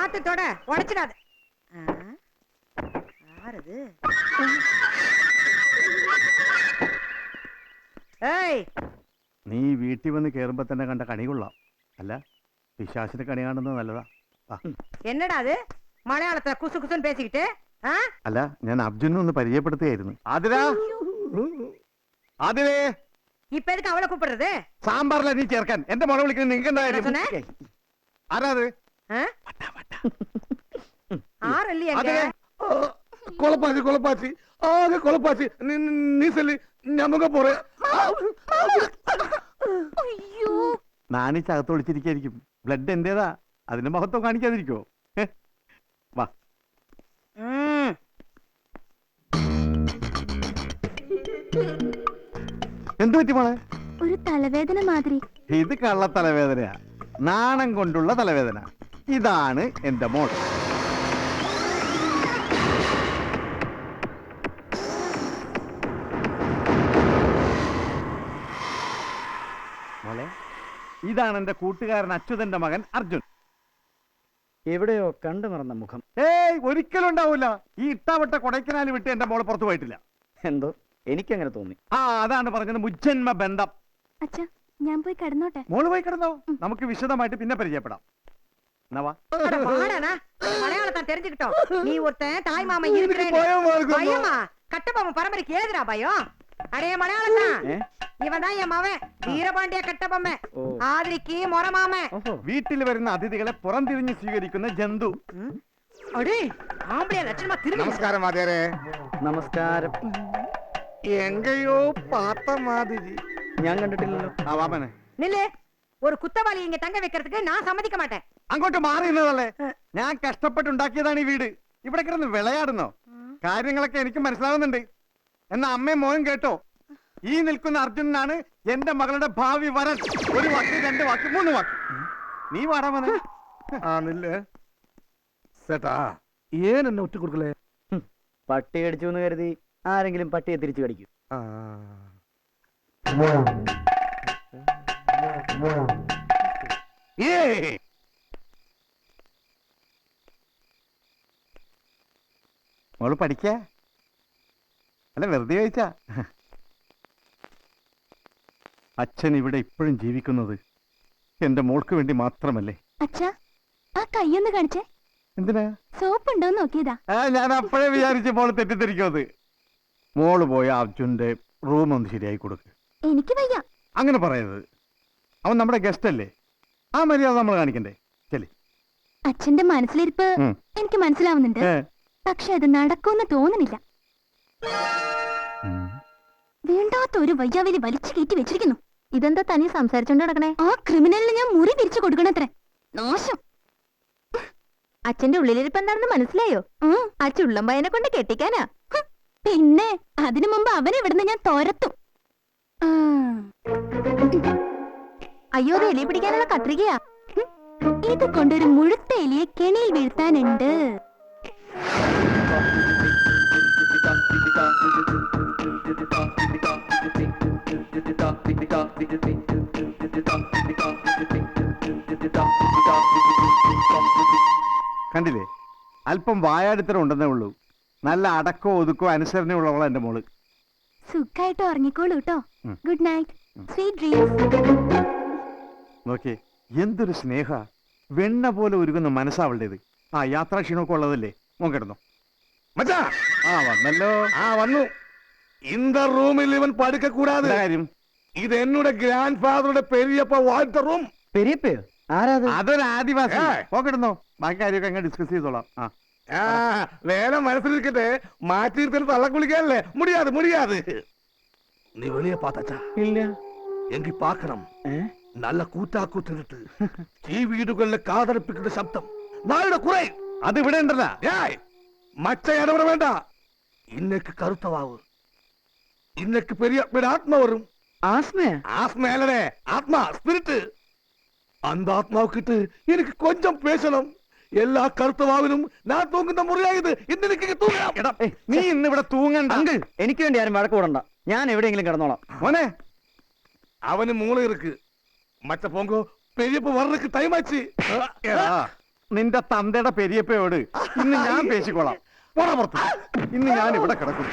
பாத்துத்தோட உடைச்சிடாது. யாரது? ഏയ്, നീ വീട്ടിൽ വന്ന് കേറുമ്പോ തന്നെ കണ്ട കണി കൊള്ളാം. അല്ല, പിശാചിന് കണി കാണുന്നത് നല്ലതാ. എന്നടാ അത് മലയാളത്തെ കുസു കുസുൻ പേസിക്കിട്ട്? അല്ല, ഞാൻ അർജുനെ ഒന്ന് പരിചയപ്പെടുത്തുകയായിരുന്നു. അതിലാ അതിലേ ഇപ്പൊ എതുക്ക് അവളെ കൂപ്പിടുறது? സാമ്പാറില നീ ചേർക്കാൻ എന്റെ മുള വിളിക്കുന്നത് നിങ്ങൾക്ക് എന്തായാലും. ആരാത്? ആരല്ലേ കൊളപ്പാച്ചി കൊളപ്പാച്ചി ആകെ കൊളപ്പാച്ചി നീ ചെല്ലി ഞമ്മക്ക് പോറേ. നാണിച്ചകത്ത് ഒളിച്ചിരിക്കായിരിക്കും. ബ്ലഡ് എന്റേതാ, അതിന്റെ മഹത്വം കാണിക്കാതിരിക്കോ? വാ. എന്തു പറ്റി മോളെ? ഒരു തലവേദന മാതിരി. ഇത് കള്ള തലവേദനയാ, നാണം കൊണ്ടുള്ള തലവേദന. ഇതാണ് എന്റെ മോൾ. മോളെ, ഇതാണ് എന്റെ കൂട്ടുകാരൻ അച്യുതന്റെ മകൻ അർജുൻ. എവിടെയോ കണ്ടു മറന്ന മുഖം. ഏയ്, ഒരിക്കലും ഉണ്ടാവൂല. ഈ ഇട്ടാവട്ട കൊടൈക്കനാൽ വിട്ട് എന്റെ മോള് പുറത്തു പോയിട്ടില്ല. എന്തോ എനിക്കങ്ങനെ തോന്നി. അതാണ് പറഞ്ഞത്, മുജ്ജന്മ ബന്ധം. അച്ഛാ, ഞാൻ പോയി കിടന്നോട്ടെ. മോള് പോയി കിടന്നോ, നമുക്ക് വിശദമായിട്ട് പിന്നെ പരിചയപ്പെടാം. മലയാളത്തെ தெரிஞ்சுக்கிட்டோம். நீ ஒருத்தன் தாய் மாமா இருக்கிறேன்னு பயமா? கட்டபொம்மன் பரம்பரைக்கு ஏதுடா பயம்? அடே மலையாளத்தா, இவன் தான் என் மவன் വീരപാണ്ഡ്യ കട്ടബൊമ്മൻ. ആതിരിക്ക് മൊറമാമൻ. വീട്ടിൽ വരുന്ന അതിഥികളെ പുറംതിരിഞ്ഞ് സ്വീകരിക്കുന്ന ജന്തു. അടേ ആമ്പളെ ലക്ഷണമാ തിരിഞ്ഞു. നമസ്കാരം വാദ്യാരേ. നമസ്കാരം. എങ്കയോ പാത്ത മാതിരി ഞാൻ കണ്ടിട്ടില്ലല്ലോ. വാമനെ നില്ലേ, ഒരു കുത്തവാളി ഇങ്ങ തങ്ക വെக்கிறதுக்கு ഞാൻ സമ്മതിക്ക മാട്ടേ. അങ്ങോട്ട് മാറിയുന്നതല്ലേ, ഞാൻ കഷ്ടപ്പെട്ടുണ്ടാക്കിയതാണ് ഈ വീട്. ഇവിടെ കിടന്ന് വിളയാടുന്നോ? കാര്യങ്ങളൊക്കെ എനിക്ക് മനസ്സിലാവുന്നുണ്ട്. എന്നാ അമ്മയും മോനും കേട്ടോ, ഈ നിൽക്കുന്ന അർജുനാണ് എന്റെ മകളുടെ ഭാവി വരൻ. ഒരു വാക്ക്, രണ്ട് വാക്ക്, മൂന്ന് വാക്ക്. നീ വാടാ മോനെ. ആണല്ലേ ചേട്ടാ, ഏനെന്നെ ഒറ്റ കൊടുക്കലേ? പട്ടി കടിച്ചു എന്ന് കരുതി ആരെങ്കിലും പട്ടിയെ തിരിച്ചു കടിക്കും? മോള് പഠിക്ക അല്ല, വെറുതെ ചോദിച്ചാ. അച്ഛൻ ഇവിടെ ഇപ്പോഴും ജീവിക്കുന്നത് എന്റെ മോൾക്ക് വേണ്ടി മാത്രമല്ലേ? അച്ഛാ, ആ കൈയൊന്ന് കാണിച്ചേ. എന്തിനാ? സോപ്പ് ഉണ്ടോന്ന് നോക്കിയതാ. ഞാൻ അപ്പോഴേ വിചാരിച്ച മോള് തെറ്റിദ്ധരിക്കുന്നത്. മോള് പോയ അർജുന്റെ റൂം ഒന്ന് ശരിയായി കൊടുക്ക്. എനിക്ക് വയ്യ. അങ്ങനെ പറയരുത്, അവൻ നമ്മുടെ ഗസ്റ്റ് അല്ലേ. ആ മര്യാദ നമ്മൾ കാണിക്കണ്ടേ? ശരി. അച്ഛന്റെ മനസ്സിലിരിപ്പ് എനിക്ക് മനസ്സിലാവുന്നുണ്ട്, പക്ഷെ അത് നടക്കുമെന്ന് തോന്നുന്നില്ല. വേണ്ടാത്ത ഒരു വയ്യാവേലി വലിച്ചു കയറ്റി വെച്ചിരിക്കുന്നു. ഇതെന്താ തനി സംസാരിച്ചോണ്ട് നടക്കണേ? ആ ക്രിമിനലിന് ഞാൻ മുറി തിരിച്ചു കൊടുക്കണത്രേ. നാശം. അച്ഛന്റെ ഉള്ളിലിരിപ്പ് എന്താണെന്ന് മനസ്സിലായോ? ആ ചുള്ളമ്പയനെ കൊണ്ട് കെട്ടിക്കാനാ. പിന്നെ അതിനു മുമ്പ് അവനെ ഇവിടുന്ന് ഞാൻ തോരത്തും. അയ്യോ, അത് എലി പിടിക്കാനുള്ള കത്രികയാ. ഇത് കൊണ്ടൊരു മുഴുത്ത എലിയെ കെണിയിൽ വീഴ്ത്താനുണ്ട്. കണ്ടില്ലേ, അല്പം വായാടിത്തരം ഉണ്ടെന്നേ ഉള്ളൂ. നല്ല അടക്കോ ഒതുക്കോ അനുസരണയുള്ളവളാ എന്റെ മോള്. സുഖായിട്ട് ഉറങ്ങിക്കോളൂ കേട്ടോ. Good night, sweet dreams. നോക്കിയേ, എന്തൊരു സ്നേഹ. വെണ്ണ പോലെ ഒരുങ്ങുന്ന മനസ്സാവളുടേത്. ആ യാത്രാക്ഷീണമൊക്കെ ഉള്ളതല്ലേ. മോൻ കിടന്നോ? മച്ചാ, വന്നല്ലോ. വന്നു. இந்த റൂമിൽ ഇവൻ പടുക്ക കൂടാതെ. കാര്യം, ഇത് എന്നോട് ഗ്രാൻഡ് ഫാദറുടെ പെരിയപ്പ വാഴ്ത്ത റൂം. പെരിയപ്പയോ? ആരാത്? അതൊരു ആദിവാസി. പോക്കിടുന്നോ, ബാക്കി കാര്യമൊക്കെ അങ്ങ് ഡിസ്കസ് ചെയ്തോളാം. വേല മനസ്സിലിരിക്കട്ടെ, മാറ്റിയിരുത്തൽ തള്ളക്കുളിക്കാനല്ലേ? മുടിയാതെ മുടിയാതെ. നീ വെളിയെ പാത്തച്ചാ? ഇല്ല. എങ്കിൽ പാക്കണം. നല്ല കൂറ്റാക്കൂത്തിട്ട് ഈ വീടുകളിലെ കാതടപ്പിക്കുന്ന ശബ്ദം നാളുടെ കുറെ അത് ഇവിടെ ഉണ്ടല്ലോ. മറ്റ ഇടപെട വേണ്ട. ഇന്നേക്ക് കറുത്തവാവ്, ഇന്നേക്ക് പെരിയ ആത്മ വരും. ആത്മയല്ലേ, ആത്മാ, സ്പിരിറ്റ്. அந்த ஆத்மாவுக்கிட்டு எனக்கு கொஞ்சம் பேசணும். എല്ലാ കറുത്തവാവിനും ഞാൻ തൂങ്ങുന്ന മുറിയായത്. നീ ഇന്ന് ഇവിടെ തൂങ്ങണ്ട. എനിക്ക് വേണ്ടി ആരും വഴക്ക് കൂടണ്ട. ഞാൻ എവിടെയെങ്കിലും കിടന്നോളാം. മോനെ, അവന് മൂള ഇருக்கு. മറ്റ പോങ്കോ പെരിയപ്പ വர்றதுக்கு ടൈം ആச்சு. നിന്റെ തന്തയുടെ പെരിയപ്പയോട് ഇന്ന് ഞാൻ പേശിക്കോളാം. പോടാ പുറത്ത്. ഇന്ന് ഞാൻ ഇവിടെ കിടക്കും.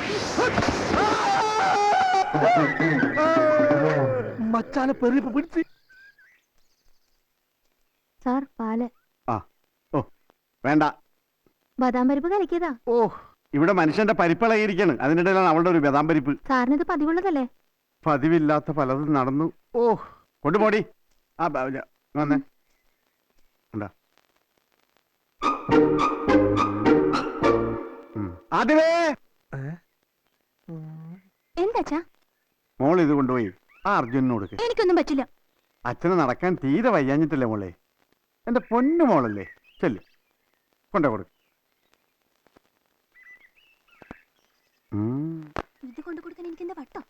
മച്ചാനെ പെറിയപ്പ പിടിച്ച്. സാർ പാല്. ആ ഓ വേണ്ട. ബദാം പരിപ്പ് കലക്കിയതാ. ഓ ഇവിടെ മനുഷ്യന്റെ പരിപ്പിളയിരിക്കാണ്. അതിനിടയിലാണ് അവളുടെ ഒരു ബദാം പരിപ്പ്. സാറിനിത് പതിവുള്ളതല്ലേ? പതിവില്ലാത്ത പലതും നടന്നു. ഓ കൊണ്ടുപോടി. ആ വന്നേ. എന്താ ആദ്യമേ എന്താച്ചാ? മോൾ ഇത് കൊണ്ടുപോയി ആ അർജുനോട് കൊടുക്ക്. എനിക്കൊന്നും പറ്റില്ല. അച്ഛന് നടക്കാൻ തീരെ വയ്യാഞ്ഞിട്ടില്ലേ മോളെ? എന്റെ പൊന്നു മോളല്ലേ? ചെല്ല് കൊണ്ടേ കൊടുക്ക്. ഇത് കൊണ്ടു കൊടുക്കാൻ എനിക്ക് എന്താ വട്ടോ?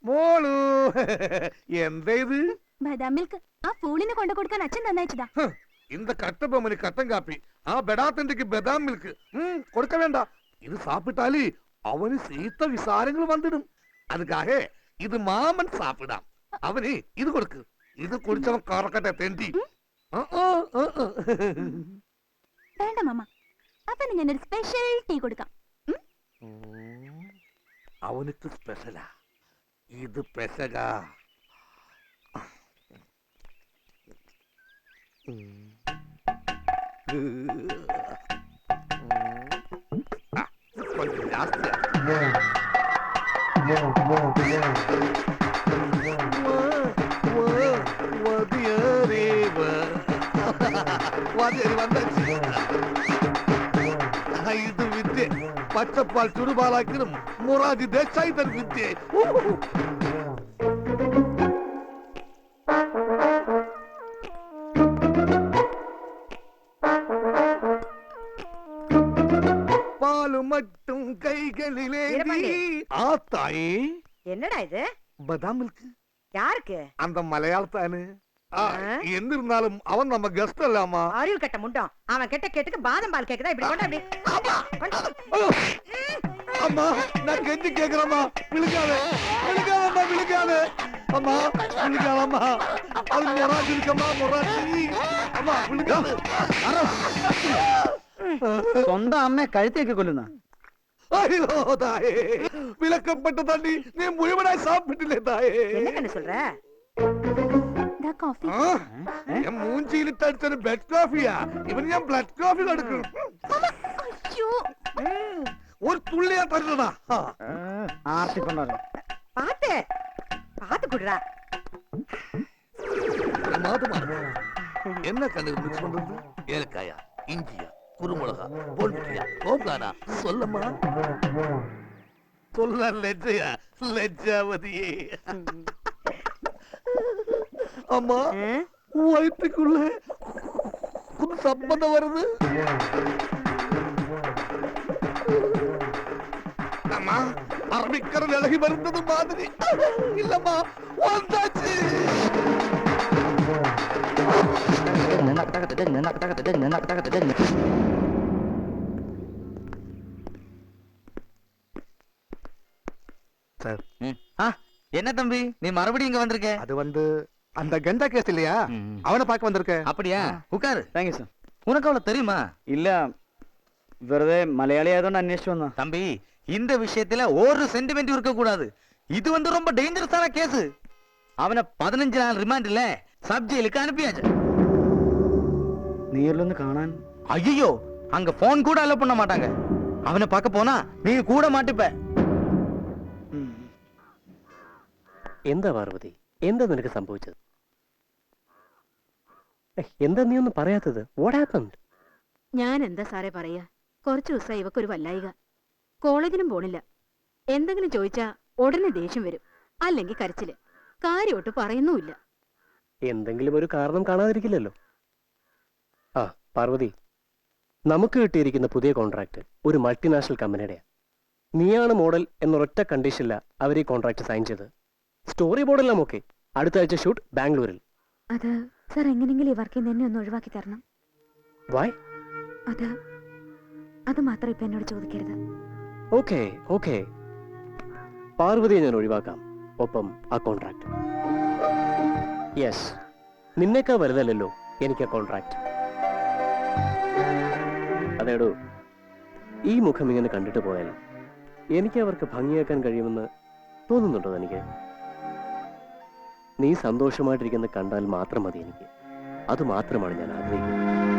മോളു എന്താ ഇത്? ബദാം മിൽക്ക്. ആ ഫൂളിന് കൊണ്ടു കൊടുക്കാൻ അച്ഛൻ തന്നയച്ചതാ. இந்த கட்டபொம்மனு கட்டம் காப்பி பெடாத்தண்டிக்கு பெதாம் மில்க் கொடுக்க வேண்டாம். இது சாப்பிட்டாலே அவனு சீத்த விசாரங்கள் வந்துடும். அதுக்காக இது மாமன் சாப்பிடாம். அவனு இது கொடுக்கு. இது குடிச்சவன் கறக்கட்ட தெண்டி. വേണ്ട മാമ. അപ്പൊ ഞാനൊരു സ്പെഷ്യൽ ടീ കൊടുക്കാം. அவனுக்கு ஸ்பெஷலா இது பெசகா. கொஞ்சம் ஜாஸ்தியா. ഇത് വിദ്യ പച്ചപ്പാൽ ചുടുപാലാക്കിനും മൊറാജി ദേശായി തൻ വിദ്യ. பாலு மட்டும் கைகளிலே ஆ தாயே. என்னடா இது? பதாம் மில்க். யாருக்கு? அந்த மலையாளத்தானு. എന്നിരുന്നാലും അവൻ നമ്മ ഗസ്റ്റ് അല്ലാമാ. அறிவு கட்ட முண்டம். அவன் கெட்ட கேட்டுக்கு பாதம் பால் கேக்குதா? இப்படி கொண்டா அப்படி. அம்மா நான் கெஞ்சி கேக்குறேம்மா. விழுகாதே விழுகாதம்மா விழுகாதே. அம்மா விழுகாதம்மா. அது மொராஜி இருக்கம்மா மொராஜி. അമ്മാ വിളിക്കാതെ. സ്വന്തം അമ്മയെ കഴുത്തേക്ക് കൊല്ലുന്ന. അയ്യോ തായേ, വിലക്കപ്പെട്ട തണ്ണി നീ മുഴുവനായി സാപ്പിട്ടില്ലേ തായേ? என்ன கண்ணு சொல்ற? കോഫി. ഞാൻ മൂഞ്ചിയിലിട്ട് അടിച്ചൊരു ബെഡ് കോഫിയാ. ഇവന് ഞാൻ ബ്ലഡ് കോഫി കൊടുക്കും. ഒരു തുള്ളിയാ തരുന്നതാ. ആർത്തിക്കൊണ്ടാണ്. பாத்து பாத்து குடுறா. என்ன கண்ணு மிக்ஸ் பண்றது? ஏலக்காயா, இஞ்சியா, குருமிளகா, போல்பியா, கோப்லானா சொல்லம்மா. சொல்ல லெஜ்ஜையா லெஜ்ஜாவதியே. அம்மா வயிற்றுக்குள்ள புது சம்பந்தம் வருது. அம்மா அரபிக்கரல் இலகி வருந்தது மாதிரி இல்லம்மா வந்தாச்சு. சார் என்ன தம்பி நீ மறுபடியும் இங்க வந்திருக்க? அது வந்து அந்த கஞ்சா கேஸ் இல்லையா, அவனை பார்க்க வந்திருக்க. அப்படியா? உட்காரு. Thank you sir. உனக்கு அவளை தெரியுமா? ഇല്ല, വെറുതെ മലയാളി ആയതുകൊണ്ട് അന്വേഷിച്ചു വന്ന. தம்பி இந்த விஷயத்துல ஒரு சென்டிமெண்ட் இருக்க கூடாது. இது வந்து ரொம்ப டேஞ்சரஸான கேஸ். அவனை 15 நாள் ரிமாண்ட்ல சப் ஜெயிலுக்கு அனுப்பியாச்சு. നേരിലൊന്ന് കാണാൻ. ஐயோ அங்க போன் கூட அலோ பண்ண மாட்டாங்க. அவனை பார்க்க போனா நீ கூட மாட்டிப்ப. എന്താ പാർവതി, എന്താ നിനക്ക് സംഭവിച്ചത്? എന്താ നീ ഒന്നും പറയാത്തത്? What happened? ഞാൻ എന്താ സാറേ പറയാ, കുറച്ചു ദിവസമായി ഇവക്കൊരു വല്ലായിക. കോളേജിനും പോണില്ല. എന്തെങ്കിലും ചോദിച്ചാ ഉടനെ ദേഷ്യം വരും, അല്ലെങ്കിൽ കരച്ചില്. കാര്യമൊട്ട് പറയുന്നുമില്ല. എന്തെങ്കിലും ഒരു കാരണം കാണാതിരിക്കില്ലല്ലോ. ആ പാർവതി, നമുക്ക് കിട്ടിയിരിക്കുന്ന പുതിയ കോൺട്രാക്ട് ഒരു മൾട്ടിനാഷണൽ കമ്പനിയുടെയാ. നീയാണ് മോഡൽ എന്നൊരൊറ്റ കണ്ടീഷനില്ല അവർ ഈ കോൺട്രാക്ട് സൈൻ ചെയ്ത്. സ്റ്റോറി ബോർഡെല്ലാം ഓക്കെ. അടുത്ത ആഴ്ച ഷൂട്ട് ബാംഗ്ലൂരിൽ. അത് സാർ എങ്ങനെയെങ്കിലും ഈ വർക്കിൽ നിന്ന് എന്നെ ഒന്ന് ഒഴിവാക്കി തരണം. വൈ? അത് മാത്രം ഇപ്പൊ എന്നോട് ചോദിക്കരുത്. ഓക്കെ ഓക്കെ, പാർവതിയെ ഞാൻ ഒഴിവാക്കാം, ഒപ്പം ആ കോൺട്രാക്ട്. യെസ്, നിന്നേക്കാ വലുതല്ലല്ലോ എനിക്ക് ആ കോൺട്രാക്ട്. അതേടോ, ഈ മുഖം ഇങ്ങനെ കണ്ടിട്ട് പോയാൽ എനിക്ക് അവർക്ക് ഭംഗിയാക്കാൻ കഴിയുമെന്ന് തോന്നുന്നുണ്ടോ എനിക്ക്? നീ സന്തോഷമായിട്ടിരിക്കുന്ന കണ്ടാൽ മാത്രം മതി എനിക്ക്. അത് മാത്രമാണ് ഞാൻ ആഗ്രഹിക്കുന്നത്.